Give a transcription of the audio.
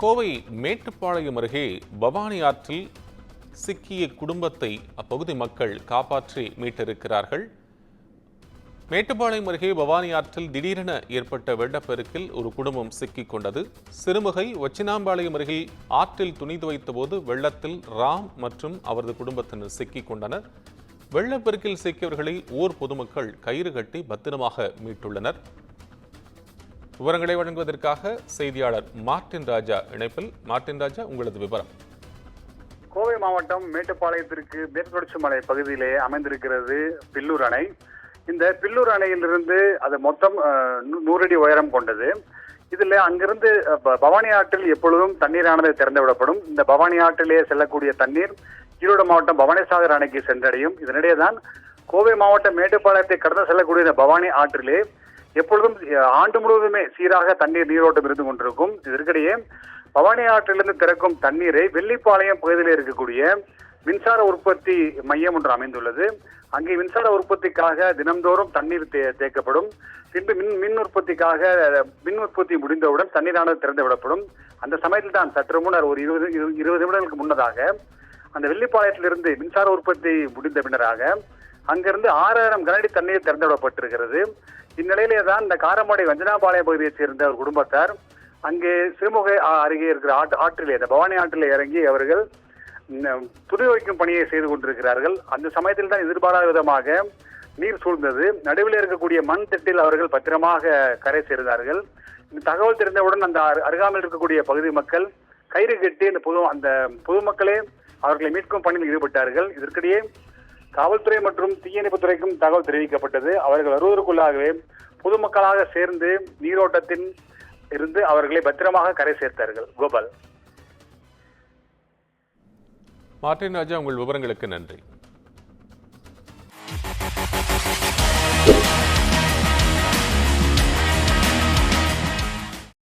கோவை மேட்டுப்பாளையம் அருகே பவானி ஆற்றில் சிக்கிய குடும்பத்தை அப்பகுதி மக்கள் காப்பாற்றி மீட்டிருக்கிறார்கள். மேட்டுப்பாளையம் அருகே பவானி ஆற்றில் திடீரென ஏற்பட்ட வெள்ளப்பெருக்கில் ஒரு குடும்பம் சிக்கிக் கொண்டது. சிறுமுகை ஒச்சினாம்பாளையம் அருகில் ஆற்றில் துணி துவைத்த போது வெள்ளத்தில் ராம் மற்றும் அவரது குடும்பத்தினர் சிக்கிக் கொண்டனர். வெள்ளப்பெருக்கில் சிக்கியவர்களை ஊர் பொதுமக்கள் கயிறு கட்டி பத்திரமாக மீட்டுள்ளனர். விவரங்களை வழங்குவதற்காக செய்தியாளர் மார்ட்டின் ராஜா இணைப்பில். மார்ட்டின் ராஜா, உங்களது விவரம். கோவை மாவட்டம் மேட்டுப்பாளையத்திற்கு மேற்கு தொடர்ச்சி மலை பகுதியிலே அமைந்திருக்கிறது பில்லூர் அணை. இந்த பில்லூர் அணையிலிருந்து அது மொத்தம் 100 அடி உயரம் கொண்டது. இதுல அங்கிருந்து பவானி ஆற்றில் எப்பொழுதும் தண்ணீரானது திறந்து விடப்படும். இந்த பவானி ஆற்றிலே செல்லக்கூடிய தண்ணீர் ஈரோடு மாவட்டம் பவானிசாகர் அணைக்கு சென்றடையும். இதனிடையே தான் கோவை மாவட்டம் மேட்டுப்பாளையத்தை கடந்து செல்லக்கூடிய இந்த பவானி ஆற்றிலே எப்பொழுதும் ஆண்டு முழுவதுமே சீராக தண்ணீர் நீரோட்டம் இருந்து கொண்டிருக்கும். இதற்கிடையே பவானி ஆற்றிலிருந்து திறக்கும் தண்ணீரை வெள்ளிப்பாளையம் பகுதியில் இருக்கக்கூடிய மின்சார உற்பத்தி மையம் ஒன்று அமைந்துள்ளது. அங்கே மின்சார உற்பத்திக்காக தினந்தோறும் தண்ணீர் தேக்கப்படும். பின்பு மின் உற்பத்திக்காக மின் உற்பத்தி முடிந்தவுடன் தண்ணீரானது திறந்து விடப்படும். அந்த சமயத்தில் தான் சற்று முன்னர் ஒரு 20 நிமிடங்களுக்கு முன்னதாக அந்த வெள்ளிப்பாளையத்திலிருந்து மின்சார உற்பத்தி முடிந்த பின்னராக அங்கிருந்து 6000 கனஅடி தண்ணீர் திறந்து விடப்பட்டிருக்கிறது. இந்நிலையிலே தான் இந்த காரமடை வஞ்சனாபாளையம் பகுதியைச் சேர்ந்த ஒரு குடும்பத்தார் அங்கே சிறுமுகை அருகே இருக்கிற ஆற்றிலே இந்த பவானி ஆற்றிலே இறங்கி அவர்கள் துணி வைக்கும் பணியை செய்து கொண்டிருக்கிறார்கள். அந்த சமயத்தில் தான் எதிர்பாராத விதமாக நீர் சூழ்ந்தது. நடுவில் இருக்கக்கூடிய மண் திட்டில் அவர்கள் பத்திரமாக கரை சேர்ந்தார்கள். இந்த தகவல் தெரிந்தவுடன் அந்த அருகாமையில் இருக்கக்கூடிய பகுதி மக்கள் கயிறு கட்டி அந்த பொதுமக்களே அவர்களை மீட்கும் பணியில் ஈடுபட்டார்கள். இதற்கிடையே காவல்துறை மற்றும் தீயணைப்புத்துறைக்கும் தகவல் தெரிவிக்கப்பட்டது. அவர்கள் வருவதற்குள்ளாகவே பொதுமக்களாக சேர்ந்து நீரோட்டத்தின் இருந்து அவர்களை பத்திரமாக கரை சேர்த்தார்கள். கோபால். மார்ட்டின் ராஜா, உங்கள் விவரங்களுக்கு நன்றி.